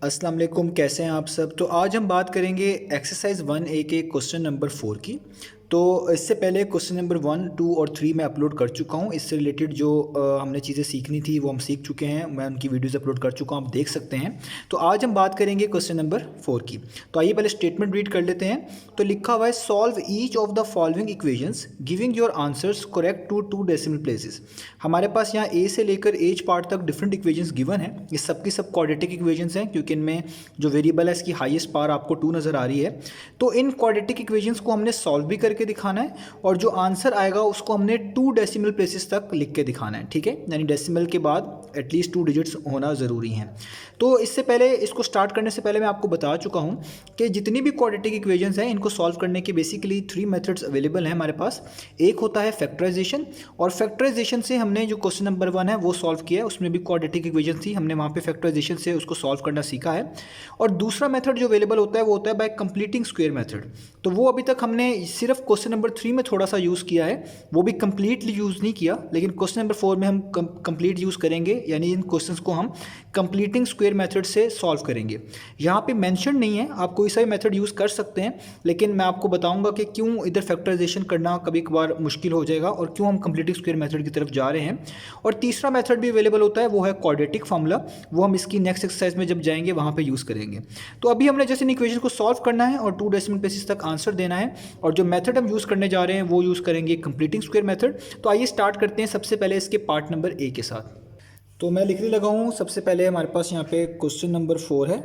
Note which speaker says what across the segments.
Speaker 1: अस्सलाम वालेकुम, कैसे हैं आप सब। तो आज हम बात करेंगे एक्सरसाइज 1A के क्वेश्चन नंबर 4 की। तो इससे पहले क्वेश्चन नंबर 1, 2 और 3 मैं अपलोड कर चुका हूं। इससे रिलेटेड जो हमने चीज़ें सीखनी थी वो हम सीख चुके हैं। मैं उनकी वीडियोस अपलोड कर चुका हूं, आप देख सकते हैं। तो आज हम बात करेंगे क्वेश्चन नंबर 4 की। तो आइए पहले स्टेटमेंट रीड कर लेते हैं। तो लिखा हुआ है, solve each of the following equations giving your answers correct to 2 decimal places. हमारे पास यहाँ ए से लेकर एच पार्ट तक डिफरेंट इक्वेशंस गिवन है। ये सबकी सब क्वाड्रेटिक इक्वेशंस हैं, क्योंकि इनमें जो वेरिएबल है इसकी हाईएस्ट पावर आपको 2 नज़र आ रही है। तो इन क्वाड्रेटिक इक्वेशंस को हमने सॉल्व भी करके दिखाना है, और जो आंसर आएगा उसको हमने 2 डेसिमल प्लेसेस तक लिख के दिखाना है। ठीक है, यानी डेसिमल के बाद एटलीस्ट 2 डिजिट्स होना ज़रूरी है। तो इससे पहले, इसको स्टार्ट करने से पहले मैं आपको बता चुका हूँ कि जितनी भी क्वाड्रेटिक इक्वेशंस हैं इनको सॉल्व करने के बेसिकली 3 मेथड्स अवेलेबल हैं हमारे पास। एक होता है फैक्टराइजेशन, और फैक्टराइजेशन से हमने जो क्वेश्चन नंबर 1 है वो सॉल्व किया है। उसमें भी क्वाड्रेटिक इक्वेशन थी, हमने वहाँ पे फैक्टराइजेशन से उसको सॉल्व करना सीखा है। और दूसरा मेथड जो अवेलेबल होता है वो होता है बाय कंप्लीटिंग स्क्वायर मेथड। तो वो अभी तक हमने सिर्फ क्वेश्चन नंबर 3 में थोड़ा सा यूज़ किया है, वो भी कंप्लीटली यूज़ नहीं किया। लेकिन क्वेश्चन नंबर 4 में हम कंप्लीट यूज़ करेंगे, यानी इन क्वेश्चंस को हम कंप्लीटिंग स्क्वायर मेथड से सॉल्व करेंगे। यहाँ पे मेंशन नहीं है, आप कोई सा भी मेथड यूज़ कर सकते हैं, लेकिन मैं आपको बताऊंगा कि क्यों इधर फैक्टराइजेशन करना कभी कभार मुश्किल हो जाएगा और क्यों हम कंप्लीटिंग स्क्वायर मेथड की तरफ जा रहे हैं। और तीसरा मेथड भी अवेलेबल होता है, वो है क्वाड्रेटिक फार्मूला। वो हम इसकी नेक्स्ट एक्सरसाइज में जब जाएंगे वहाँ पे यूज़ करेंगे। तो अभी हमने जैसे इन इक्वेशन को सॉल्व करना है और 2 डेसिमल प्लेसेस तक आंसर देना है, और जो मेथड हम यूज़ करने जा रहे हैं वो यूज़ करेंगे कंप्लीटिंग स्क्वायर मेथड। तो आइए स्टार्ट करते हैं सबसे पहले इसके पार्ट नंबर ए के साथ। तो मैं लिखने लगा हूँ। सबसे पहले हमारे पास यहाँ पे क्वेश्चन नंबर 4 है,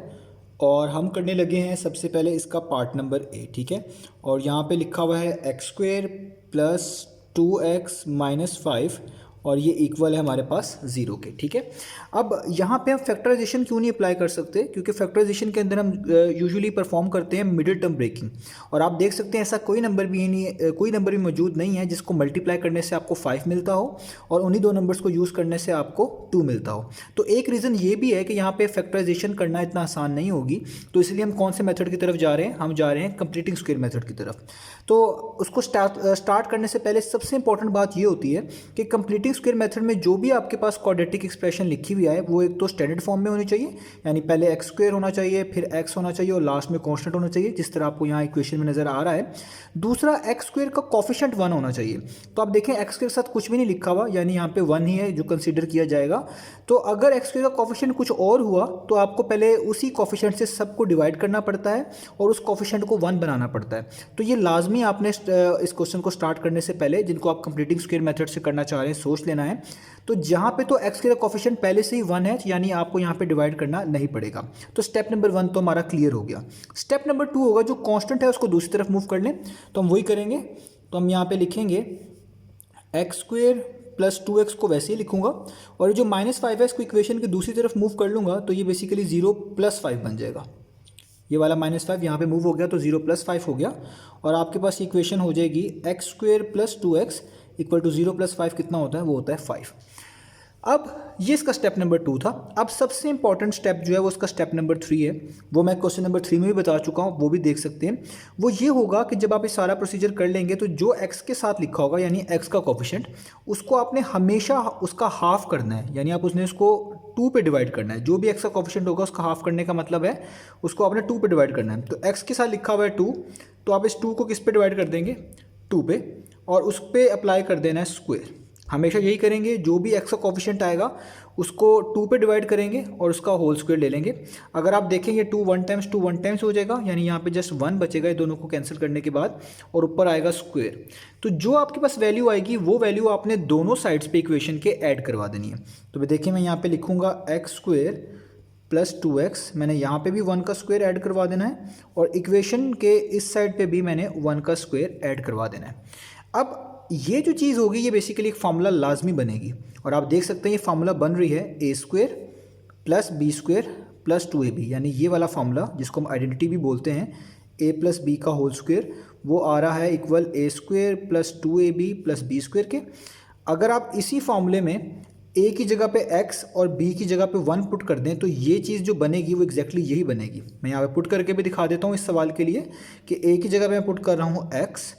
Speaker 1: और हम करने लगे हैं सबसे पहले इसका पार्ट नंबर ए। ठीक है, और यहाँ पे लिखा हुआ है x square plus 2x minus 5, और ये इक्वल है हमारे पास 0 के। ठीक है, अब यहाँ पे हम फैक्टराइजेशन क्यों नहीं अप्लाई कर सकते, क्योंकि फैक्टराइजेशन के अंदर हम यूजुअली परफॉर्म करते हैं मिडिल टर्म ब्रेकिंग। और आप देख सकते हैं ऐसा कोई नंबर भी नहीं, कोई नंबर भी मौजूद नहीं है जिसको मल्टीप्लाई करने से आपको 5 मिलता हो और उन्हीं 2 नंबर्स को यूज़ करने से आपको 2 मिलता हो। तो एक रीज़न ये भी है कि यहाँ पे फैक्टराइजेशन करना इतना आसान नहीं होगी। तो इसलिए हम कौन से मेथड की तरफ जा रहे हैं, हम जा रहे हैं कंप्लीटिंग स्क्वायर मेथड की तरफ। तो उसको स्टार्ट करने से पहले सबसे इंपॉर्टेंट बात ये होती है कि कंप्लीटिंग स्क्वायर मेथड में जो भी आपके पास क्वाड्रेटिक एक्सप्रेशन लिखी हुई है वो एक तो स्टैंडर्ड फॉर्म में होनी चाहिए, यानी पहले एक्स स्क्वायर होना चाहिए, फिर एक्स होना चाहिए और लास्ट में कांस्टेंट होना चाहिए, जिस तरह आपको यहाँ इक्वेशन में नज़र आ रहा है। दूसरा, एक्स स्क्वायर का कोफिशिएंट 1 होना चाहिए। तो आप देखें एक्स के साथ कुछ भी नहीं लिखा हुआ, यानी यहाँ पे 1 ही है जो कंसीडर किया जाएगा। तो अगर एक्स स्क्वायर का कोफिशिएंट कुछ और हुआ तो आपको पहले उसी कोफिशिएंट से सबको डिवाइड करना पड़ता है और उस कोफिशिएंट को 1 बनाना पड़ता है। तो ये लाजमी आपने इस क्वेश्चन को स्टार्ट करने से पहले, जिनको आप कंप्लीटिंग स्क्वायर मेथड से करना चाह रहे हैं, सोच लेना है। तो जहाँ पे तो एक्स का कोफिशिएंट पहले से ही 1 है, यानी आपको यहाँ पे डिवाइड करना नहीं पड़ेगा। तो स्टेप नंबर 1 तो हमारा क्लियर हो गया। स्टेप नंबर 2 होगा, जो कांस्टेंट है उसको दूसरी तरफ मूव कर लें, तो हम वही करेंगे। तो हम यहाँ पे लिखेंगे एक्स स्क्वेयर प्लस 2x को वैसे ही लिखूंगा, और जो माइनस 5 है इसको इक्वेशन की दूसरी तरफ मूव कर लूँगा, तो ये बेसिकली 0 प्लस 5 बन जाएगा। ये वाला -5 यहाँ पे मूव हो गया तो 0 प्लस 5 हो गया, और आपके पास इक्वेशन हो जाएगी x square plus 2x equal to 0 plus 5 कितना होता है, वो होता है 5। अब ये इसका स्टेप नंबर 2 था। अब सबसे इंपॉर्टेंट स्टेप जो है वो इसका स्टेप नंबर 3 है, वो मैं क्वेश्चन नंबर 3 में भी बता चुका हूँ, वो भी देख सकते हैं। वो ये होगा कि जब आप ये सारा प्रोसीजर कर लेंगे तो जो x के साथ लिखा होगा, यानी x का कोफिशिएंट, उसको आपने हमेशा उसका हाफ करना है, यानी आप उसने उसको 2 पे डिवाइड करना है। जो भी x का कोफिशिएंट होगा उसका हाफ करने का मतलब है उसको आपने 2 पे डिवाइड करना है। तो x के साथ लिखा हुआ है 2, तो आप इस 2 को किस पे डिवाइड कर देंगे, 2 पे, और उस पर अप्लाई कर देना है स्क्वायर। हमेशा यही करेंगे, जो भी x का कोफिशिएंट आएगा उसको 2 पे डिवाइड करेंगे और उसका होल स्क्वायर ले लेंगे। अगर आप देखेंगे 2 1 टाइम्स 2 1 टाइम्स हो जाएगा, यानी यहाँ पे जस्ट 1 बचेगा ये दोनों को कैंसिल करने के बाद, और ऊपर आएगा स्क्वायर। तो जो आपके पास वैल्यू आएगी वो वैल्यू आपने दोनों साइड्स पे इक्वेशन के ऐड करवा देनी है। तो देखिए मैं यहाँ पे लिखूँगा एक्स स्क्वायर प्लस 2x, मैंने यहाँ पे भी 1 का स्क्वायर ऐड करवा देना है, और इक्वेशन के इस साइड पे भी मैंने 1 का स्क्वायर ऐड करवा देना है। अब ये जो चीज़ होगी ये बेसिकली एक फार्मूला लाजमी बनेगी, और आप देख सकते हैं ये फार्मूला बन रही है A square plus B square plus 2ab, यानी ये वाला फार्मूला जिसको हम आइडेंटिटी भी बोलते हैं, a प्लस बी का होल स्क्वायर, वो आ रहा है equal A square plus 2ab plus B square के। अगर आप इसी फार्मूले में a की जगह पे x और b की जगह पे 1 पुट कर दें तो ये चीज़ जो बनेगी वो एग्जैक्टली यही बनेगी। मैं यहाँ पे पुट करके भी दिखा देता हूँ इस सवाल के लिए कि a की जगह पे मैं पुट कर रहा हूँ x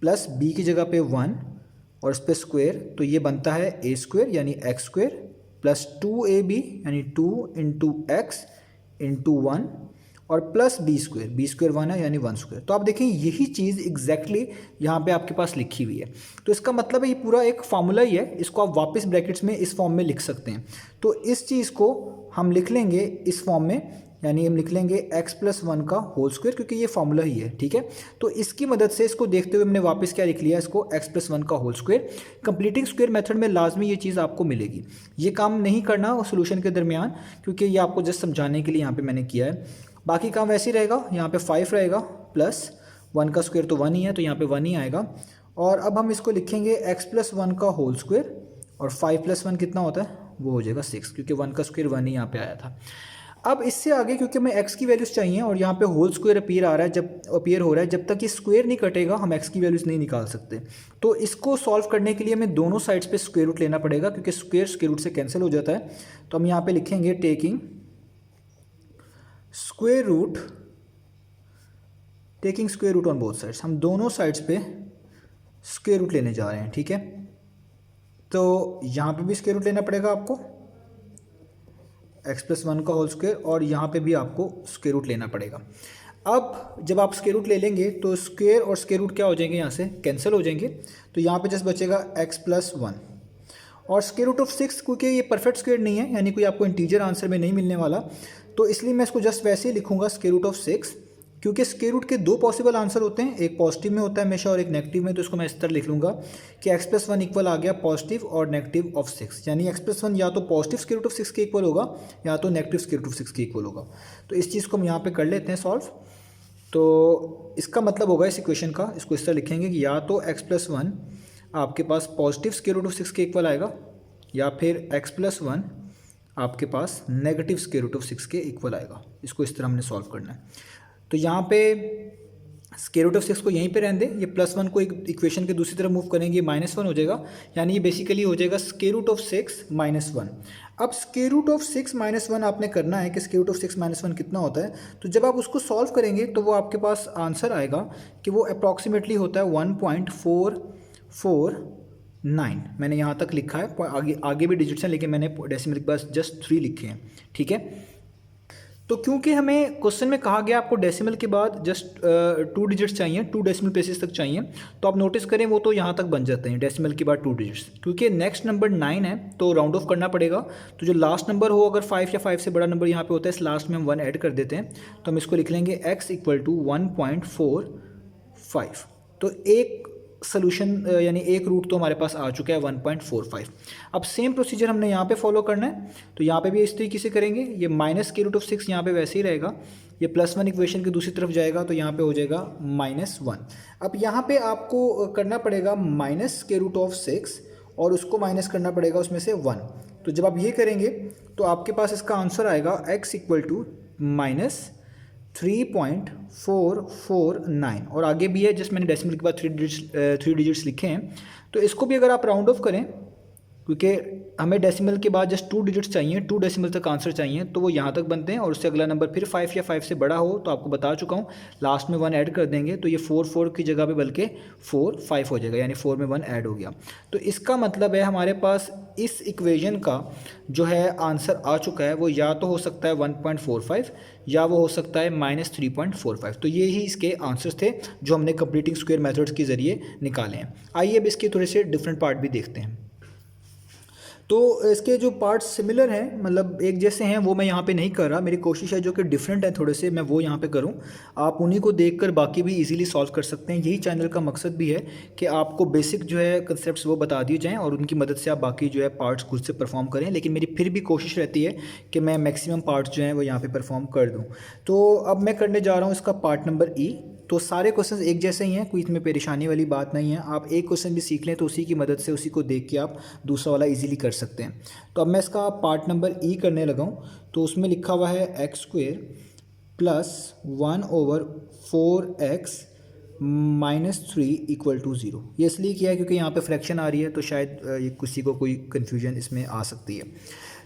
Speaker 1: प्लस बी की जगह पे 1 और इस पर स्क्वायर, तो ये बनता है ए स्क्वायर यानी एक्स स्क्वायर प्लस 2ab यानी 2 इंटू एक्स इंटू वन और प्लस बी स्क्वायर 1 है यानी 1 स्क्वायर। तो आप देखें यही चीज़ एग्जैक्टली यहाँ पे आपके पास लिखी हुई है। तो इसका मतलब है ये पूरा एक फार्मूला ही है, इसको आप वापस ब्रैकेट्स में इस फॉर्म में लिख सकते हैं। तो इस चीज़ को हम लिख लेंगे इस फॉर्म में, यानी हम लिख लेंगे x+1 का होल स्क्वायर, क्योंकि ये फार्मूला ही है, ठीक है। तो इसकी मदद से इसको देखते हुए हमने वापस क्या लिख लिया, इसको x+1 का whole square. Completing square method में लाजमी ये चीज़ आपको मिलेगी। ये काम नहीं करना और सोल्यूशन के दरमियान, क्योंकि ये आपको जस्ट समझाने के लिए यहाँ पे मैंने किया है। बाकी काम वैसे ही रहेगा, यहाँ पे 5 रहेगा प्लस 1 का स्क्वायर तो 1 ही है, तो यहाँ पे 1 ही आएगा। और अब हम इसको लिखेंगे x+1 का होल स्क्वायर, और 5+1 कितना होता है, वो हो जाएगा 6, क्योंकि 1 का स्क्वायर 1 ही यहाँ पे आया था। अब इससे आगे क्योंकि हमें x की वैल्यूज़ चाहिए और यहाँ पे होल स्क्वायर अपीयर हो रहा है, जब तक ये स्क्वायर नहीं कटेगा हम x की वैल्यूज़ नहीं निकाल सकते। तो इसको सॉल्व करने के लिए हमें दोनों साइड्स पे स्क्वायर रूट लेना पड़ेगा, क्योंकि स्क्वायर रूट से कैंसिल हो जाता है। तो हम यहाँ पे लिखेंगे taking square root on both sides. हम दोनों साइड्स पे स्क्वायर रूट लेने जा रहे हैं, ठीक है। तो यहाँ पे भी स्क्वायर रूट लेना पड़ेगा आपको x+1 का होल स्क्वायर, और यहाँ पे भी आपको स्क्वायर रूट लेना पड़ेगा। अब जब आप स्क्वायर रूट ले लेंगे तो स्क्वायर और स्क्वायर रूट क्या हो जाएंगे, यहाँ से कैंसिल हो जाएंगे। तो यहाँ पे जस्ट बचेगा x+1 और स्क्वायर रूट ऑफ 6, क्योंकि ये परफेक्ट स्क्वायर नहीं है, यानी कोई आपको इंटीजर आंसर में नहीं मिलने वाला, तो इसलिए मैं इसको जस्ट वैसे ही लिखूंगा स्क्वायर रूट ऑफ 6, क्योंकि स्क्वायर रूट के दो पॉसिबल आंसर होते हैं, एक पॉजिटिव में होता है हमेशा और एक नेगेटिव में। तो इसको मैं इस तरह लिख लूँगा कि x+1 इक्वल आ गया पॉजिटिव और नेगेटिव ऑफ 6, यानी x+1 या तो पॉजिटिव स्क्वायर रूट ऑफ 6 के इक्वल होगा या तो नेगेटिव स्क्वायर रूट ऑफ 6 के इक्वल होगा। तो इस चीज़ को हम यहाँ पे कर लेते हैं सॉल्व। तो इसका मतलब होगा इस इक्वेशन का, इसको इस तरह लिखेंगे कि या तो x+1 आपके पास पॉजिटिव स्क्वायर रूट ऑफ 6 के इक्वल आएगा, या फिर x+1 आपके पास नेगेटिव स्क्वायर रूट ऑफ 6 के इक्वल आएगा। इसको इस तरह हमने सॉल्व करना है। तो यहाँ पे स्क्वायर रूट ऑफ 6 को यहीं पे रहने दें, ये +1 को इक्वेशन के दूसरी तरफ मूव करेंगे, -1 हो जाएगा, यानी ये बेसिकली हो जाएगा स्क्वायर रूट ऑफ 6 -1। अब स्क्वायर रूट ऑफ 6 -1 आपने करना है कि स्क्वायर रूट ऑफ 6 -1 कितना होता है। तो जब आप उसको सॉल्व करेंगे तो वो आपके पास आंसर आएगा कि वो अप्रॉक्सीमेटली होता है 1.449। मैंने यहाँ तक लिखा है, आगे भी डिजिट्स हैं लेकिन मैंने डेसिमल के पास जस्ट 3 लिखे हैं, ठीक है। तो क्योंकि हमें क्वेश्चन में कहा गया आपको डेसिमल के बाद जस्ट 2 डिजिट्स चाहिए, 2 डेसिमल प्लेसेस तक चाहिए, तो आप नोटिस करें वो तो यहाँ तक बन जाते हैं डेसिमल के बाद 2 डिजिट्स। क्योंकि नेक्स्ट नंबर 9 है तो राउंड ऑफ करना पड़ेगा, तो जो लास्ट नंबर हो अगर 5 या 5 से बड़ा नंबर यहाँ पे होता है, इस लास्ट में हम 1 ऐड कर देते हैं। तो हम इसको लिख लेंगे x = 1.45। तो एक सोल्यूशन यानी एक रूट तो हमारे पास आ चुका है 1.45। अब सेम प्रोसीजर हमने यहाँ पे फॉलो करना है, तो यहाँ पे भी इस तरीके से करेंगे। ये -√6 यहाँ पे वैसे ही रहेगा, ये +1 इक्वेशन की दूसरी तरफ जाएगा तो यहाँ पे हो जाएगा -1। अब यहाँ पे आपको करना पड़ेगा -√6 और उसको माइनस करना पड़ेगा उसमें से 1। तो जब आप ये करेंगे तो आपके पास इसका आंसर आएगा x = -3.449, और आगे भी है जस्ट मैंने डेसिमल के बाद 3 डिजिट्स लिखे हैं। तो इसको भी अगर आप राउंड ऑफ करें, क्योंकि हमें डेसिमल के बाद जस्ट 2 डिजिट्स चाहिए, 2 डेसिमल तक आंसर चाहिए, तो वो यहाँ तक बनते हैं। और उससे अगला नंबर फिर 5 या 5 से बड़ा हो तो आपको बता चुका हूँ लास्ट में 1 ऐड कर देंगे, तो ये 4 की जगह पे बल्कि 4 5 हो जाएगा, यानी 4 में 1 ऐड हो गया। तो इसका मतलब है हमारे पास इस इक्वेशन का जो है आंसर आ चुका है, वो या तो हो सकता है 1.45 या वो हो सकता है -3.45। तो ये ही इसके आंसर्स थे जो हमने कंप्लीटिंग स्क्वायर मेथड्स के ज़रिए निकाले हैं। आइए अब इसके थोड़े से डिफरेंट पार्ट भी देखते हैं। तो इसके जो पार्ट्स सिमिलर हैं, मतलब एक जैसे हैं, वो मैं यहाँ पे नहीं कर रहा। मेरी कोशिश है जो कि डिफरेंट है थोड़े से, मैं वो यहाँ पे करूँ। आप उन्हीं को देखकर बाकी भी इजीली सॉल्व कर सकते हैं। यही चैनल का मकसद भी है कि आपको बेसिक जो है कंसेप्ट्स वो बता दिए जाएँ और उनकी मदद से आप बाकी जो है पार्ट्स खुद से परफॉर्म करें। लेकिन मेरी फिर भी कोशिश रहती है कि मैं मैक्सिमम पार्ट्स जो हैं वो यहाँ पर परफॉर्म कर दूँ। तो अब मैं करने जा रहा हूँ इसका पार्ट नंबर ई। तो सारे क्वेश्चंस एक जैसे ही हैं, कोई इसमें परेशानी वाली बात नहीं है। आप एक क्वेश्चन भी सीख लें तो उसी की मदद से, उसी को देख के आप दूसरा वाला इजीली कर सकते हैं। तो अब मैं इसका पार्ट नंबर ई करने लगा हूँ। तो उसमें लिखा हुआ है x² + 1/4x - 3 = 0। ये इसलिए किया है क्योंकि यहाँ पे फ्रैक्शन आ रही है, तो शायद ये किसी को कोई कन्फ्यूजन इसमें आ सकती है।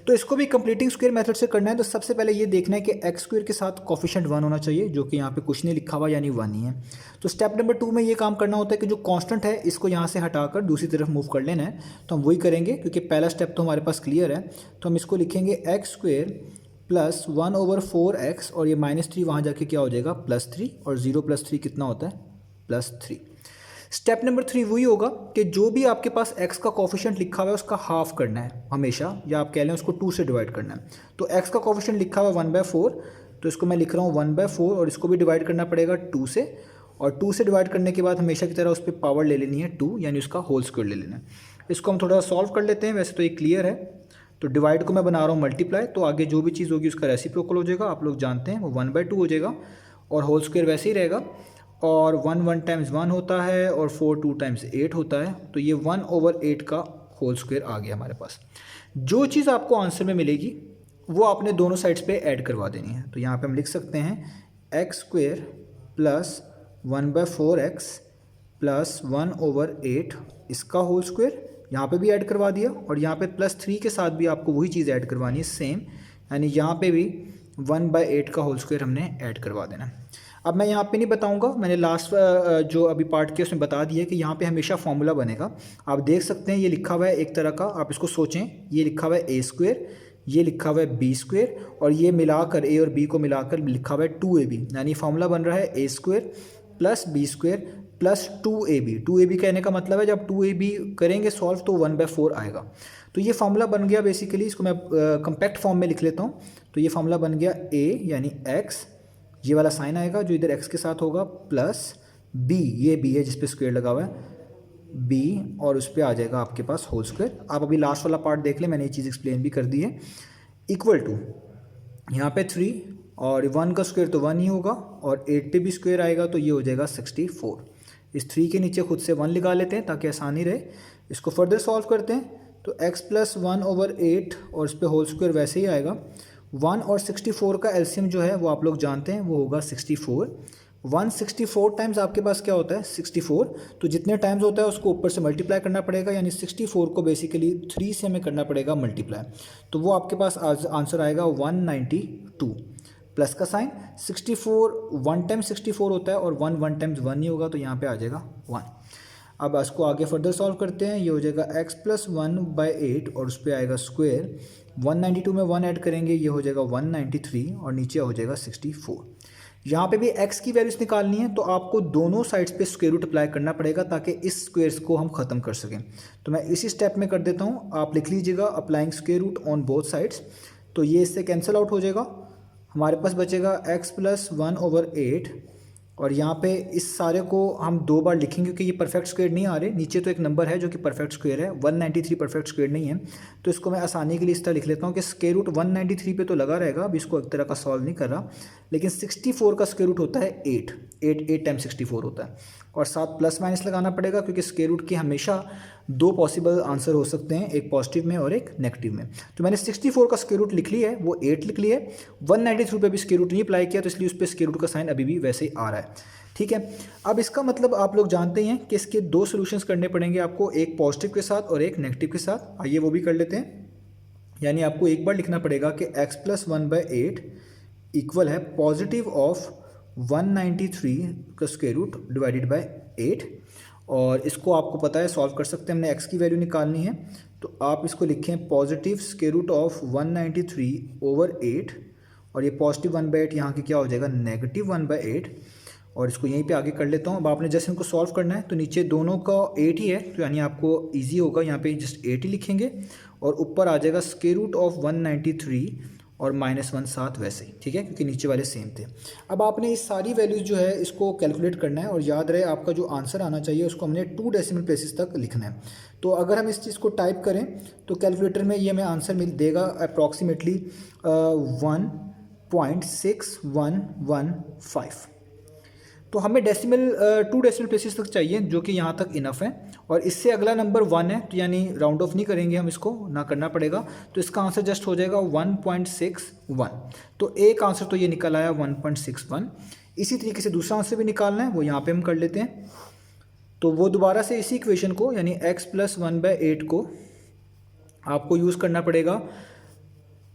Speaker 1: तो इसको भी कंप्लीटिंग स्क्वायर मेथड से करना है। तो सबसे पहले ये देखना है कि x² के साथ कोफिशिएंट 1 होना चाहिए, जो कि यहाँ पे कुछ नहीं लिखा हुआ, यानी 1 ही है। तो स्टेप नंबर 2 में ये काम करना होता है कि जो कांस्टेंट है इसको यहाँ से हटाकर दूसरी तरफ मूव कर लेना है। तो हम वही करेंगे क्योंकि पहला स्टेप तो हमारे पास क्लियर है। तो हम इसको लिखेंगे x² प्लस 1/4x और ये -3 वहाँ जाके क्या हो जाएगा +3 और 0 + 3 कितना होता है +3। स्टेप नंबर 3 वही होगा कि जो भी आपके पास x का कोफिशिएंट लिखा हुआ है उसका हाफ करना है हमेशा, या आप कह लें उसको 2 से डिवाइड करना है। तो x का कोफिशिएंट लिखा हुआ है 1/4, तो इसको मैं लिख रहा हूँ 1/4 और इसको भी डिवाइड करना पड़ेगा 2 से, और 2 से डिवाइड करने के बाद हमेशा की तरह उस पर पावर ले लेनी है 2, यानी उसका होल स्क्वायर ले लेना है। इसको हम थोड़ा सॉल्व कर लेते हैं, वैसे तो ये क्लियर है। तो डिवाइड को मैं बना रहा हूँ मल्टीप्लाई, तो आगे जो भी चीज़ होगी उसका रेसिप्रोकल हो जाएगा, आप लोग जानते हैं वो 1/2 हो जाएगा, और होल स्क्वायर वैसे ही रहेगा। और 1 टाइम्स 1 होता है और 4 2 टाइम्स 8 होता है, तो ये 1/8 का होल स्क्वायर आ गया हमारे पास। जो चीज़ आपको आंसर में मिलेगी वो आपने दोनों साइड्स पे ऐड करवा देनी है। तो यहाँ पे हम लिख सकते हैं x² + 1/4x + 1/8 इसका होल स्क्वायर, यहाँ पे भी ऐड करवा दिया, और यहाँ पे +3 के साथ भी आपको वही चीज़ ऐड करवानी है सेम, यानी यहाँ पे भी 1/8 का होल स्क्वायर हमने ऐड करवा देना। अब मैं यहाँ पे नहीं बताऊँगा, मैंने लास्ट जो अभी पार्ट किया उसमें बता दिया कि यहाँ पे हमेशा फॉर्मूला बनेगा। आप देख सकते हैं ये लिखा हुआ है एक तरह का, आप इसको सोचें, ये लिखा हुआ है a², ये लिखा हुआ है b², और ये मिलाकर a और b को मिलाकर लिखा हुआ है 2ab, यानी फॉर्मूला बन रहा है a² + b² + 2ab। 2ab कहने का मतलब है जब 2ab करेंगे सॉल्व तो 1/4 आएगा। तो ये फार्मूला बन गया बेसिकली, इसको मैं कंपैक्ट फॉर्म में लिख लेता हूँ। तो ये फार्मूला बन गया a यानी x, ये वाला साइन आएगा जो इधर x के साथ होगा, प्लस b, ये b है जिस पे स्क्वायर लगा हुआ है b, और उस पर आ जाएगा आपके पास होल स्क्वायर। आप अभी लास्ट वाला पार्ट देख लें, मैंने ये चीज़ एक्सप्लेन भी कर दी है। इक्वल टू यहाँ पे 3 और 1 का स्क्वायर तो 1 ही होगा, और 8 पे भी स्क्वायर आएगा तो ये हो जाएगा 64। इस 3 के नीचे खुद से 1 लगा लेते हैं ताकि आसानी रहे। इसको फर्दर सॉल्व करते हैं, तो x + 1/8 और इस पर होल स्क्वायर वैसे ही आएगा। 1 और 64 का एलसीएम जो है वो आप लोग जानते हैं, वो होगा 64। 164 टाइम्स आपके पास क्या होता है 64, तो जितने टाइम्स होता है उसको ऊपर से मल्टीप्लाई करना पड़ेगा, यानी 64 को बेसिकली 3 से हमें करना पड़ेगा मल्टीप्लाई, तो वो आपके पास आंसर आएगा 192 प्लस का साइन। 64 1 टाइम्स 64 होता है और 1 टाइम्स 1 नहीं होगा, तो यहाँ पे आ जाएगा 1। अब इसको आगे फर्दर सॉल्व करते हैं, ये हो जाएगा x + 1/8 और उस पर आएगा स्क्वायर। 192 में 1 ऐड करेंगे, ये हो जाएगा 193 और नीचे हो जाएगा 64। यहाँ पे भी x की वैल्यूज निकालनी है, तो आपको दोनों साइड्स पे स्क्वायर रूट अप्लाई करना पड़ेगा ताकि इस स्क्वायर्स को हम ख़त्म कर सकें। तो मैं इसी स्टेप में कर देता हूँ, आप लिख लीजिएगा applying square root on both sides. तो ये इससे कैंसिल आउट हो जाएगा, हमारे पास बचेगा x + 1/8, और यहाँ पे इस सारे को हम 2 बार लिखेंगे क्योंकि ये परफेक्ट स्क्वायर नहीं आ रहे। नीचे तो एक नंबर है जो कि परफेक्ट स्क्वायर है, 193 परफेक्ट स्क्वायर नहीं है, तो इसको मैं आसानी के लिए इस तरह लिख लेता हूँ कि स्क्वायर रूट 193 पे तो लगा रहेगा, अब इसको एक तरह का सॉल्व नहीं कर रहा, लेकिन 64 का स्क्वायर रूट होता है 8 टाइम्स 64 होता है, और साथ प्लस माइनस लगाना पड़ेगा क्योंकि स्क्वायर रूट के हमेशा 2 पॉसिबल आंसर हो सकते हैं, एक पॉजिटिव में और एक नेगेटिव में। तो मैंने 64 का स्क्वायर रूट लिख लिया है, वो 8 लिख लिया है। 193 पे भी स्क्वायर रूट नहीं अप्लाई किया, तो इसलिए उस पर स्क्वायर रूट का साइन अभी भी वैसे ही आ रहा है। ठीक है, अब इसका मतलब आप लोग जानते हैं कि इसके 2 सॉल्यूशंस करने पड़ेंगे आपको, एक पॉजिटिव के साथ और एक नेगेटिव के साथ। आइए वो भी कर लेते हैं। यानी आपको एक बार लिखना पड़ेगा कि x + 1/8 इक्वल है पॉजिटिव ऑफ 193 का स्क्वायर रूट डिवाइडेड बाय 8, और इसको आपको पता है सॉल्व कर सकते हैं, हमने x की वैल्यू निकालनी है, तो आप इसको लिखें पॉजिटिव स्क्वायर रूट ऑफ 193/8, और ये पॉजिटिव 1/8 यहाँ की क्या हो जाएगा नेगेटिव 1/8, और इसको यहीं पे आगे कर लेता हूँ। अब आपने जैसे इनको सॉल्व करना है, तो नीचे दोनों का 8 ही है, तो यानी आपको इजी होगा, यहाँ पे जस्ट 8 ही लिखेंगे, और ऊपर आ जाएगा स्क्वायर रूट ऑफ 193 और -1 साथ वैसे ही, ठीक है, क्योंकि नीचे वाले सेम थे। अब आपने इस सारी वैल्यूज़ जो है इसको कैलकुलेट करना है, और याद रहे आपका जो आंसर आना चाहिए उसको हमने 2 डेसिमल प्लेसेस तक लिखना है। तो अगर हम इस चीज़ को टाइप करें तो कैलकुलेटर में ये हमें आंसर मिल देगा अप्रॉक्सीमेटली 1.6115। तो हमें 2 डेसिमल प्लेसेस तक चाहिए, जो कि यहाँ तक इनफ है, और इससे अगला नंबर 1 है, तो यानी राउंड ऑफ नहीं करेंगे हम, इसको ना करना पड़ेगा, तो इसका आंसर जस्ट हो जाएगा 1.61। तो एक आंसर तो ये निकल आया 1.61। इसी तरीके से दूसरा आंसर भी निकालना है, वो यहाँ पे हम कर लेते हैं। तो वो दोबारा से इसी इक्वेशन को, यानी x + 1/8 को आपको यूज़ करना पड़ेगा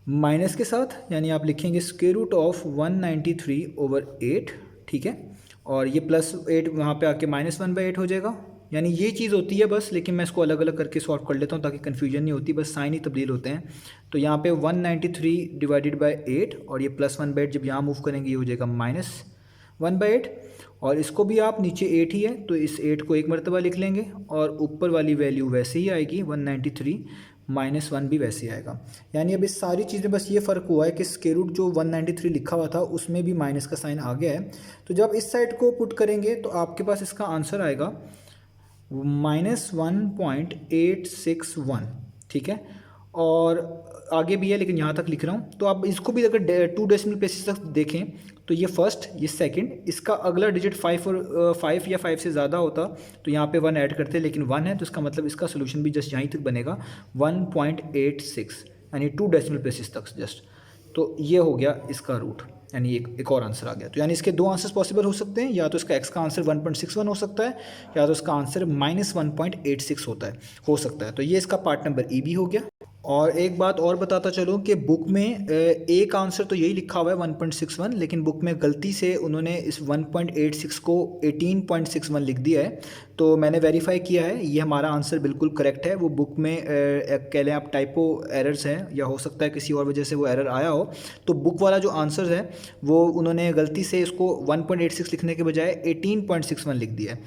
Speaker 1: माइनस के साथ, यानी आप लिखेंगे स्क्वायर रूट ऑफ 193/8, ठीक है, और ये +8 वहाँ पे आके -1/8 हो जाएगा, यानी ये चीज़ होती है बस, लेकिन मैं इसको अलग अलग करके सॉल्व कर लेता हूँ ताकि कन्फ्यूजन नहीं होती, बस साइन ही तब्दील होते हैं। तो यहाँ पे 193 डिवाइडेड बाई 8 और ये +1/8 जब यहाँ मूव करेंगे ये हो जाएगा -1/8, और इसको भी आप नीचे 8 ही है तो इस 8 को एक मरतबा लिख लेंगे और ऊपर वाली वैल्यू वैसे ही आएगी 193 -1 भी वैसे आएगा। यानी अब इस सारी चीज़ में बस ये फ़र्क हुआ है कि स्क्वायर रूट जो 193 लिखा हुआ था उसमें भी माइनस का साइन आ गया है। तो जब इस साइड को पुट करेंगे तो आपके पास इसका आंसर आएगा -1.861, ठीक है। और आगे भी है लेकिन यहाँ तक लिख रहा हूँ। तो आप इसको भी अगर 2 डेसिमल प्लेसेस तक देखें तो ये फर्स्ट, ये सेकंड, इसका अगला डिजिट 5 या 5 से ज़्यादा होता तो यहाँ पे 1 ऐड करते, लेकिन 1 है तो इसका मतलब इसका सोल्यूशन भी जस्ट यहीं तक बनेगा 1.86, यानी 2 डेसिमल प्लेसेस तक जस्ट। तो ये हो गया इसका रूट, यानी एक और आंसर आ गया। तो यानी इसके दो आंसर्स पॉसिबल हो सकते हैं, या तो इसका x का आंसर 1.61 हो सकता है, या तो इसका आंसर -1.86 हो सकता है। तो ये इसका पार्ट नंबर ई भी हो गया। और एक बात और बताता चलूँ कि बुक में एक आंसर तो यही लिखा हुआ है 1.61, लेकिन बुक में गलती से उन्होंने इस 1.86 को 18.61 लिख दिया है। तो मैंने वेरीफाई किया है, ये हमारा आंसर बिल्कुल करेक्ट है। वो बुक में कह लें आप टाइपो एरर्स हैं, या हो सकता है किसी और वजह से वो एरर आया हो। तो बुक वाला जो आंसर है वो उन्होंने गलती से इसको 1.86 लिखने के बजाय 18.61 लिख दिया है।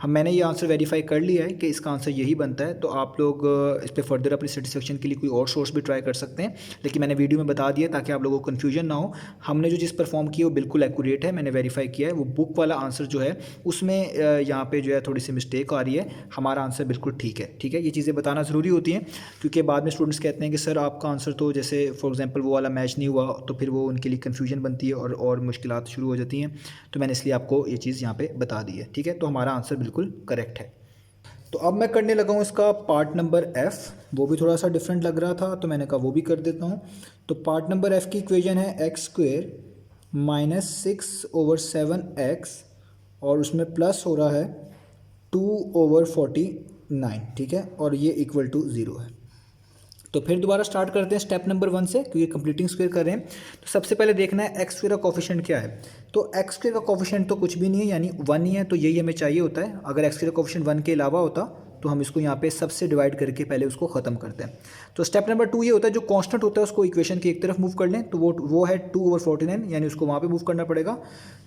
Speaker 1: मैंने ये आंसर वेरीफाई कर लिया है कि इसका आंसर यही बनता है। तो आप लोग इस पर फर्दर अपनी सेटिस्फेक्शन के लिए कोई और सोर्स भी ट्राई कर सकते हैं, लेकिन मैंने वीडियो में बता दिया ताकि आप लोगों को कन्फ्यूजन ना हो। हमने जो चीज़ परफॉर्म की है वो बिल्कुल एक्यूरेट है, मैंने वेरीफाई किया है। वो बुक वाला आंसर जो है उसमें यहाँ पे जो है थोड़ी सी मिस्टेक आ रही है, हमारा आंसर बिल्कुल ठीक है। ठीक है, ये चीज़ें बताना ज़रूरी होती हैं, क्योंकि बाद में स्टूडेंट्स कहते हैं कि सर आपका आंसर तो जैसे फॉर एग्जांपल वो वाला मैच नहीं हुआ, तो फिर वो उनके लिए कन्फ्यूजन बनती है और मुश्किलात शुरू हो जाती हैं। तो मैंने इसलिए आपको ये चीज़ यहाँ पे बता दी है। ठीक है, तो हमारा आंसर बिल्कुल करेक्ट है। तो अब मैं करने लगा हूँ इसका पार्ट नंबर एफ़। वो भी थोड़ा सा डिफरेंट लग रहा था तो मैंने कहा वो भी कर देता हूँ। तो पार्ट नंबर एफ़ की इक्वेशन है x² -6/7x, और उसमें प्लस हो रहा है 2/49, ठीक है, और ये इक्वल टू 0 है। तो फिर दोबारा स्टार्ट करते हैं स्टेप नंबर 1 से, क्योंकि कंप्लीटिंग स्क्वायर कर रहे हैं। तो सबसे पहले देखना है x² का कोफिशिएंट क्या है। तो x² का कोफिशिएंट तो कुछ भी नहीं है, यानी 1 ही है, तो यही हमें चाहिए होता है। अगर x² का कोफिशिएंट 1 के अलावा होता तो हम इसको यहाँ पे सबसे डिवाइड करके पहले उसको ख़त्म करते हैं। तो स्टेप नंबर 2 ये होता है, जो कांस्टेंट होता है उसको इक्वेशन की एक तरफ मूव कर लें, तो वो है 2/49, यानी उसको वहाँ पे मूव करना पड़ेगा।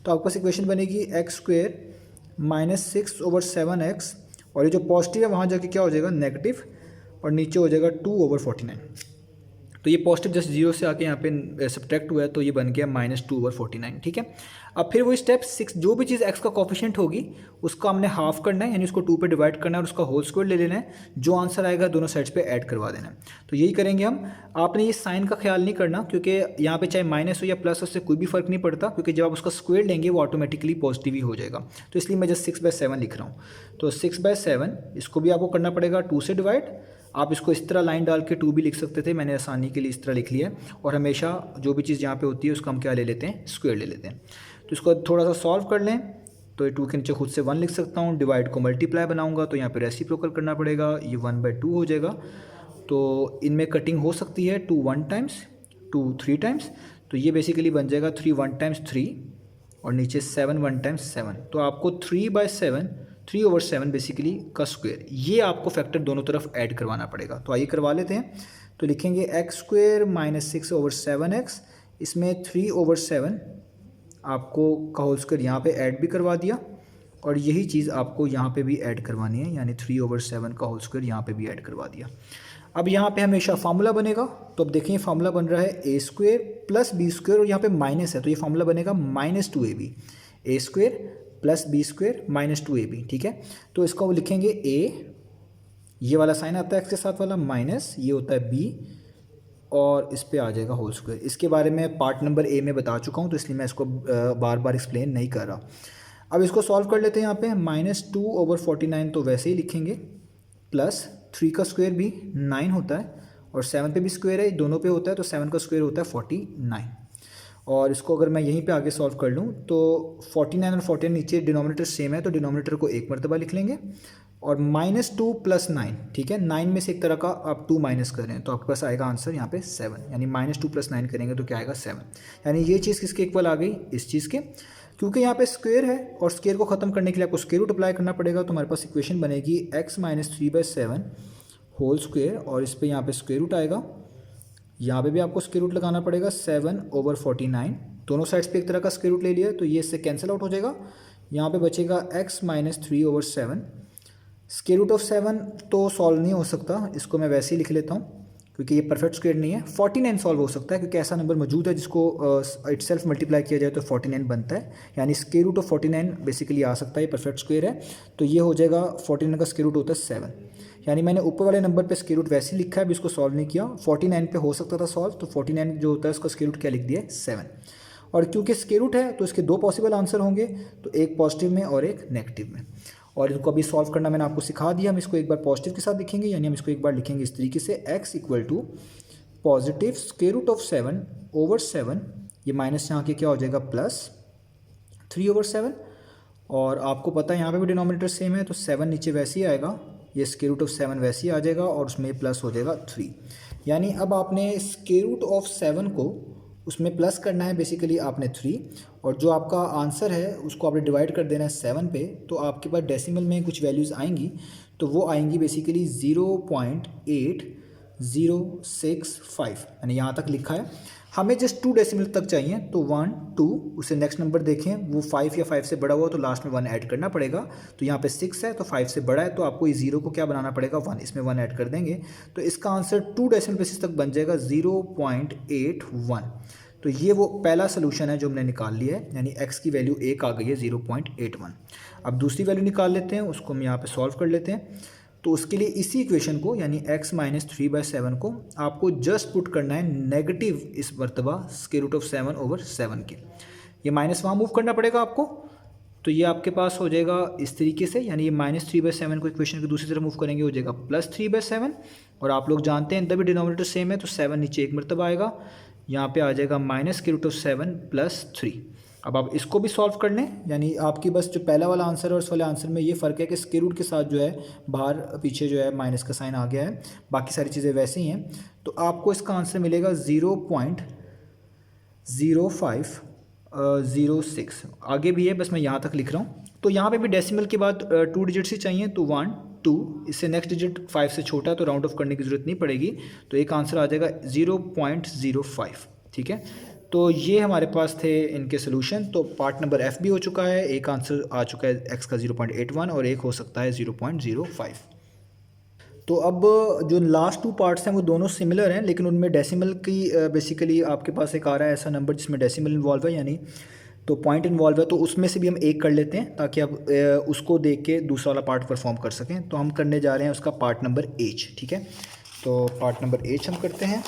Speaker 1: तो आपके पास इक्वेशन बनेगी x² -6/7x, और ये जो पॉजिटिव है वहाँ जाके क्या हो जाएगा, नेगेटिव, और नीचे हो जाएगा 2/49। तो ये पॉजिटिव जस्ट 0 से आके यहाँ पे सब्ट्रैक्ट हुआ है, तो ये बन गया -2/49। ठीक है, अब फिर वही स्टेप 6, जो भी चीज़ x का कोफिशिएंट होगी उसका हमने हाफ करना है, यानी उसको 2 पे डिवाइड करना है और उसका होल स्क्वायर ले लेना है। जो आंसर आएगा दोनों साइड्स पे ऐड करवा देना है। तो यही करेंगे हम। आपने ये साइन का ख्याल नहीं करना, क्योंकि यहाँ पे चाहे माइनस हो या प्लस, उससे कोई भी फर्क नहीं पड़ता, क्योंकि जब आप उसका स्क्वायर लेंगे वो ऑटोमेटिकली पॉजिटिव ही हो जाएगा। तो इसलिए मैं जस्ट 6/7 लिख रहा हूँ। तो 6/7 इसको भी आपको करना पड़ेगा 2 से डिवाइड। आप इसको इस तरह लाइन डाल के 2 भी लिख सकते थे, मैंने आसानी के लिए इस तरह लिख लिया है। और हमेशा जो भी चीज़ यहाँ पे होती है उसका हम क्या ले लेते हैं, स्क्वायर ले लेते हैं। तो इसको थोड़ा सा सॉल्व कर लें, तो ये 2 के नीचे खुद से 1 लिख सकता हूँ। डिवाइड को मल्टीप्लाई बनाऊंगा तो यहाँ पे रेसिप्रोकल करना पड़ेगा, ये 1/2 हो जाएगा। तो इनमें कटिंग हो सकती है 2 1 टाइम्स, 2 3 टाइम्स, तो ये बेसिकली बन जाएगा 3 1 टाइम्स 3, और नीचे 7 1 टाइम्स 7। तो आपको 3/7 3/7 बेसिकली का स्क्वायर, ये आपको फैक्टर दोनों तरफ ऐड करवाना पड़ेगा। तो आइए करवा लेते हैं। तो लिखेंगे x² -6/7x, इसमें 3/7 आपको का होल स्क्वायर यहाँ पे ऐड भी करवा दिया, और यही चीज़ आपको यहाँ पे भी ऐड करवानी है, यानी 3/7 का होल स्क्वायर यहाँ पे भी ऐड करवा दिया। अब यहाँ पे हमेशा फार्मूला बनेगा। तो अब देखें फार्मूला बन रहा है a² + b², और यहाँ पे माइनस है तो ये फार्मूला बनेगा -2ab, a² + b² -2ab। ठीक है, तो इसका वो लिखेंगे a, ये वाला साइन आता है x के साथ वाला, माइनस ये होता है b, और इस पे आ जाएगा होल स्क्वायर। इसके बारे में पार्ट नंबर ए में बता चुका हूँ, तो इसलिए मैं इसको बार बार एक्सप्लेन नहीं कर रहा। अब इसको सॉल्व कर लेते हैं। यहाँ पे -2/49 तो वैसे ही लिखेंगे, प्लस 3 का स्क्वायर भी 9 होता है, और 7 पे भी स्क्वायर है, दोनों पे होता है, तो 7 का स्क्वायर होता है 49। और इसको अगर मैं यहीं पे आगे सॉल्व कर लूँ तो 49 और 49 नीचे डिनोमिनेटर सेम है, तो डिनोमिनेटर को एक मरतबा लिख लेंगे, और -2 + 9, ठीक है, 9 में से एक तरह का आप 2 माइनस करें तो आपके पास आएगा आंसर यहाँ पे 7, यानी -2 + 9 करेंगे तो क्या आएगा 7, यानी ये चीज़ किसके इक्वल आ गई, इस चीज़ के। क्योंकि यहाँ पे स्क्वायर है और स्क्वायर को ख़त्म करने के लिए आपको स्क्वायर रूट अप्लाई करना पड़ेगा, तो हमारे पास इक्वेशन बनेगी x माइनस 3/7 होल स्क्वायर, और इस पर यहाँ पे स्क्वायर रूट आएगा, यहाँ पे भी आपको स्क्वायर रूट लगाना पड़ेगा 7/49, दोनों साइड्स पे एक तरह का स्क्वायर रूट ले लिया, तो ये इससे कैंसिल आउट हो जाएगा। यहाँ पे बचेगा x minus 3/7। Square root of 7 तो सॉल्व नहीं हो सकता, इसको मैं वैसे ही लिख लेता हूँ क्योंकि ये परफेक्ट स्क्वायर नहीं है। 49 सॉल्व हो सकता है क्योंकि ऐसा नंबर मौजूद है जिसको इटसेल्फ मल्टीप्लाई किया जाए तो 49 बनता है, यानी स्क्वायर रूट ऑफ 49 बेसिकली आ सकता है, परफेक्ट स्क्वायर है। तो ये हो जाएगा 49 का स्क्वायर रूट होता है 7, यानी मैंने ऊपर वाले नंबर पे स्क्वायर रूट वैसे ही लिखा है, अभी इसको सॉल्व नहीं किया। 49 पे हो सकता था सॉल्व, तो 49 जो होता है उसका स्क्वायर रूट क्या लिख दिया है 7। और क्योंकि स्क्वायर रूट है तो इसके दो पॉसिबल आंसर होंगे, तो एक पॉजिटिव में और एक नेगेटिव में, और इनको अभी सॉल्व करना मैंने आपको सिखा दिया। हम इसको एक बार पॉजिटिव के साथ लिखेंगे, यानी हम इसको एक बार लिखेंगे इस तरीके से x equal to positive square root of 7/7, ये माइनस यहाँ के क्या हो जाएगा प्लस 3/7, और आपको पता है यहाँ पे भी डिनोमिनेटर सेम है तो 7 नीचे वैसे ही आएगा, ये स्क्वायर रूट ऑफ 7 वैसे ही आ जाएगा और उसमें प्लस हो जाएगा 3। यानी अब आपने स्क्वायर रूट ऑफ 7 को उसमें प्लस करना है बेसिकली आपने 3, और जो आपका आंसर है उसको आपने डिवाइड कर देना है 7 पे, तो आपके पास डेसिमल में कुछ वैल्यूज़ आएंगी, तो वो आएंगी बेसिकली 0.8065, यानी यहाँ तक लिखा है। हमें जस्ट 2 डेसिमल तक चाहिए, तो 1 2, उसे नेक्स्ट नंबर देखें वो 5 या 5 से बड़ा हुआ तो लास्ट में 1 ऐड करना पड़ेगा, तो यहाँ पे 6 है तो 5 से बड़ा है, तो आपको ये 0 को क्या बनाना पड़ेगा 1, इसमें 1 ऐड कर देंगे, तो इसका आंसर 2 डेसिमल बेसिस तक बन जाएगा 0.81। तो ये वो पहला सोल्यूशन है जो हमने निकाल लिया है, यानी x की वैल्यू 1 आ गई है 0.81। अब दूसरी वैल्यू निकाल लेते हैं, उसको हम यहाँ पे सॉल्व कर लेते हैं। तो उसके लिए इसी इक्वेशन को यानी x माइनस 3/7 को आपको जस्ट पुट करना है नेगेटिव इस मरतबा स्क्वायर रूट ऑफ 7/7 के, ये माइनस वहाँ मूव करना पड़ेगा आपको, तो ये आपके पास हो जाएगा इस तरीके से, यानी ये -3/7 को इक्वेशन की दूसरी तरफ मूव करेंगे हो जाएगा +3/7, और आप लोग जानते हैं इधर भी डिनोमिनेटर सेम है तो 7 नीचे एक मरतबा आएगा, यहाँ पे आ जाएगा -√7 + 3। अब आप इसको भी सॉल्व कर लें, यानी आपकी बस जो पहला वाला आंसर है और उस वाले आंसर में ये फ़र्क है कि स्क्वायर रूट के साथ जो है बाहर पीछे जो है माइनस का साइन आ गया है, बाकी सारी चीज़ें वैसे ही हैं। तो आपको इसका आंसर मिलेगा 0.0506, आगे भी है बस मैं यहाँ तक लिख रहा हूँ। तो यहाँ पे भी डेसिमल के बाद 2 डिजिट्स ही चाहिए, तो 1 2, इससे नेक्स्ट डिजिट 5 से छोटा है तो राउंड ऑफ करने की ज़रूरत नहीं पड़ेगी, तो एक आंसर आ जाएगा 0.05। ठीक है, तो ये हमारे पास थे इनके सोल्यूशन। तो पार्ट नंबर F भी हो चुका है, एक आंसर आ चुका है x का 0.81 और एक हो सकता है 0.05। तो अब जो लास्ट 2 पार्ट्स हैं वो दोनों सिमिलर हैं, लेकिन उनमें डेसिमल की बेसिकली आपके पास एक आ रहा है ऐसा नंबर जिसमें डेसिमल इन्वॉल्व है, यानी तो पॉइंट इन्वॉल्व है, तो उसमें से भी हम एक कर लेते हैं ताकि अब उसको देख के दूसरा वाला पार्ट परफॉर्म कर सकें। तो हम करने जा रहे हैं उसका पार्ट नंबर H। ठीक है, तो पार्ट नंबर H हम करते हैं।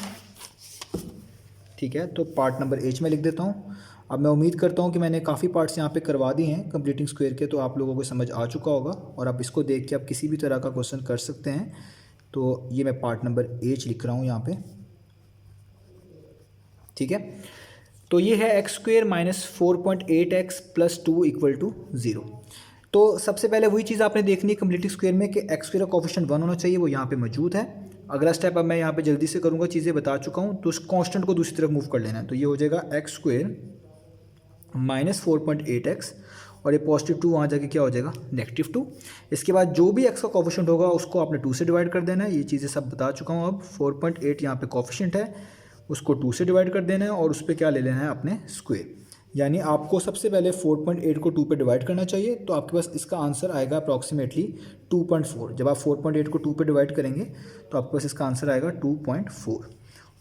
Speaker 1: ठीक है, तो पार्ट नंबर H में लिख देता हूँ। अब मैं उम्मीद करता हूँ कि मैंने काफ़ी पार्ट्स यहाँ पे करवा दिए हैं कंप्लीटिंग स्क्वायर के, तो आप लोगों को समझ आ चुका होगा और आप इसको देख के आप किसी भी तरह का क्वेश्चन कर सकते हैं। तो ये मैं पार्ट नंबर H लिख रहा हूँ यहाँ पे। ठीक है, तो ये है x² माइनस 4.8x + 2 = 0। तो सबसे पहले वही चीज़ आपने देखनी है कंप्लीटिंग स्क्वायर में कि x² का कोफिशिएंट 1 होना चाहिए, वो यहाँ पे मौजूद है। अगला स्टेप अब मैं यहाँ पे जल्दी से करूँगा, चीज़ें बता चुका हूँ, तो उस कांस्टेंट को दूसरी तरफ मूव कर लेना है। तो ये हो जाएगा x² माइनस 4.8x, और ये +2 वहाँ जाके क्या हो जाएगा -2। इसके बाद जो भी x का कोफिशिएंट होगा उसको आपने 2 से डिवाइड कर देना है, ये चीज़ें सब बता चुका हूँ। अब 4.8 यहाँ पे कोफिशिएंट है, उसको 2 से डिवाइड कर देना है और उस पर क्या ले लेना है अपने स्क्वायर, यानी आपको सबसे पहले 4.8 को 2 पे डिवाइड करना चाहिए, तो आपके पास इसका आंसर आएगा अप्रॉक्सीमेटली 2.4। जब आप 4.8 को 2 पे डिवाइड करेंगे तो आपके पास इसका आंसर आएगा 2.4,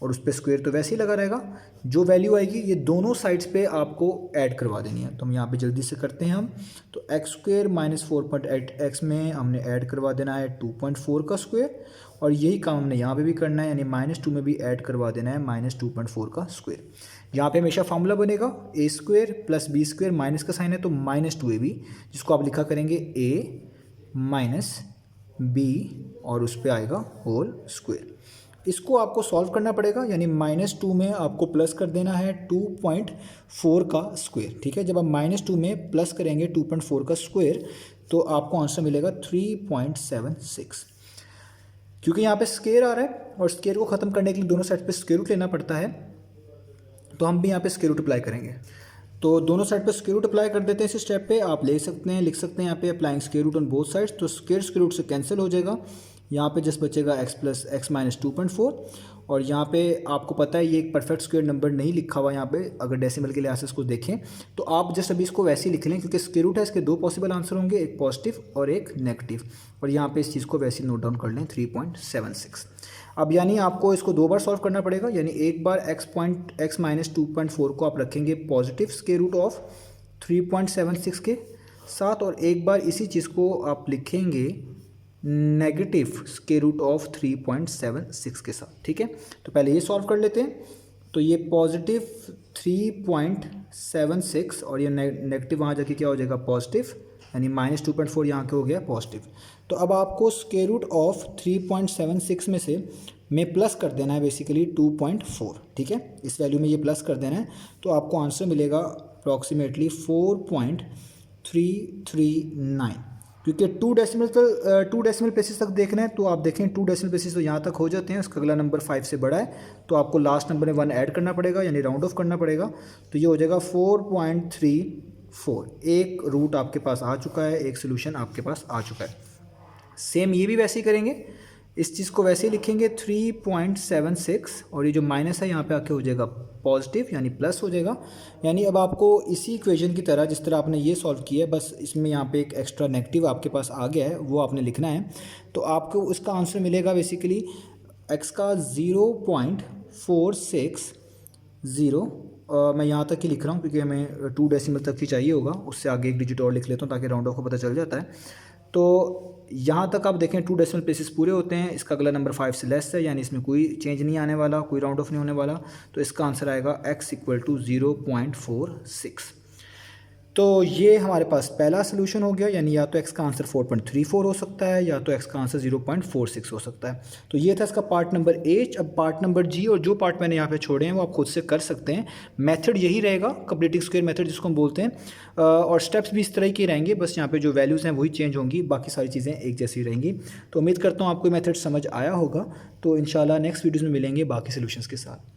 Speaker 1: और उस पर स्क्वायर तो वैसे ही लगा रहेगा। जो वैल्यू आएगी ये दोनों साइड्स पे आपको ऐड करवा देनी है, तो हम यहाँ पे जल्दी से करते हैं हम। तो x² माइनस 4.8x में हमने ऐड करवा देना है 2.4 का स्क्वायर, और यही काम हमने यहाँ पे भी करना है, यानी -2 में भी ऐड करवा देना है -2.4 का स्क्वायर। यहाँ पे हमेशा फार्मूला बनेगा a² + b² माइनस का साइन है तो -2ab, जिसको आप लिखा करेंगे a माइनस b और उस पर आएगा होल स्क्वायर। इसको आपको सॉल्व करना पड़ेगा, यानी -2 में आपको प्लस कर देना है 2.4 का स्क्वायर। ठीक है, जब आप -2 में प्लस करेंगे 2.4 का स्क्वायर तो आपको आंसर मिलेगा 3.76। क्योंकि यहाँ पे स्क्वायर आ रहा है और स्क्वायर को ख़त्म करने के लिए दोनों साइड पे स्क्वायर रूट लेना पड़ता है, तो हम भी यहाँ पे स्क्वायर रूट अप्लाई करेंगे। तो दोनों साइड पे स्क्वायर रूट अप्लाई कर देते हैं इस स्टेप पे। आप ले सकते हैं, लिख सकते हैं यहाँ पे applying square root on both sides, तो स्क्वायर रूट से कैंसिल हो जाएगा। यहाँ पे जस्ट बचेगा x प्लस एक्स माइनस 2.4। और यहाँ पे आपको पता है ये एक परफेक्ट स्क्वायर नंबर नहीं लिखा हुआ यहाँ पे, अगर डेसिमल के लिहाज से इसको देखें तो आप जस्ट अभी इसको वैसे ही लिख लें, क्योंकि स्क्वायर रूट है, इसके दो पॉसिबल आंसर होंगे, एक पॉजिटिव और एक नेगेटिव। और यहाँ पे इस चीज़ को वैसे ही नोट डाउन कर लें 3.76। अब यानी आपको इसको दो बार सॉल्व करना पड़ेगा, यानी एक बार x माइनस 2.4 को आप रखेंगे पॉजिटिव स्क्वायर रूट ऑफ 3.76 के साथ, और एक बार इसी चीज़ को आप लिखेंगे नेगेटिव स्क्वायर रूट ऑफ 3.76 के साथ। ठीक है, तो पहले ये सॉल्व कर लेते हैं। तो ये पॉजिटिव 3.76 और ये नेगेटिव वहाँ जाके क्या हो जाएगा पॉजिटिव, यानी माइनस 2.4 यहाँ के हो गया पॉजिटिव। तो अब आपको स्क्वायर रूट ऑफ 3.76 में से में प्लस कर देना है बेसिकली 2.4। ठीक है, इस वैल्यू में ये प्लस कर देना है, तो आपको आंसर मिलेगा अप्रॉक्सीमेटली 4.339। क्योंकि टू डेसिमल प्लेसेस तक देखना है, तो आप देखें 2 डेसिमल प्लेसेस तो यहाँ तक हो जाते हैं, उसका अगला नंबर 5 से बड़ा है, तो आपको लास्ट नंबर में 1 ऐड करना पड़ेगा, यानी राउंड ऑफ करना पड़ेगा। तो ये हो जाएगा 4.34। एक रूट आपके पास आ चुका है, एक सोल्यूशन आपके पास आ चुका है। सेम ये भी वैसे ही करेंगे, इस चीज़ को वैसे ही लिखेंगे 3.76, और ये जो माइनस है यहाँ पे आके हो जाएगा पॉजिटिव, यानी प्लस हो जाएगा। यानी अब आपको इसी इक्वेशन की तरह जिस तरह आपने ये सॉल्व किया है, बस इसमें यहाँ पे एक एक्स्ट्रा नेगेटिव आपके पास आ गया है, वो आपने लिखना है। तो आपको उसका आंसर मिलेगा बेसिकली x का 0.460। मैं यहाँ तक ही लिख रहा हूँ क्योंकि हमें 2 डेसिमल तक ही चाहिए होगा, उससे आगे एक डिजिट और लिख लेता हूँ ताकि राउंड ऑफ को पता चल जाता है। तो यहाँ तक आप देखें 2 डेसिमल प्लेसेस पूरे होते हैं, इसका अगला नंबर 5 से लेस है, यानी इसमें कोई चेंज नहीं आने वाला, कोई राउंड ऑफ नहीं होने वाला। तो इसका आंसर आएगा x इक्वल टू 0.46। तो ये हमारे पास पहला सोल्यूशन हो गया, यानी या तो x का आंसर 4.34 हो सकता है, या तो x का आंसर 0.46 हो सकता है। तो ये था इसका पार्ट नंबर A। अब पार्ट नंबर G, और जो पार्ट मैंने यहाँ पे छोड़े हैं वो आप खुद से कर सकते हैं। मेथड यही रहेगा, कंप्लीटिंग स्क्वायर मेथड जिसको हम बोलते हैं, और स्टेप्स भी इस तरह के रहेंगे, बस यहाँ पे जो वैल्यूज़ हैं वही चेंज होंगी, बाकी सारी चीज़ें एक जैसी रहेंगी। तो उम्मीद करता हूँ आपको मेथड समझ आया होगा। तो इंशाल्लाह नेक्स्ट वीडियोज़ में मिलेंगे बाकी सोल्यूशंस के साथ।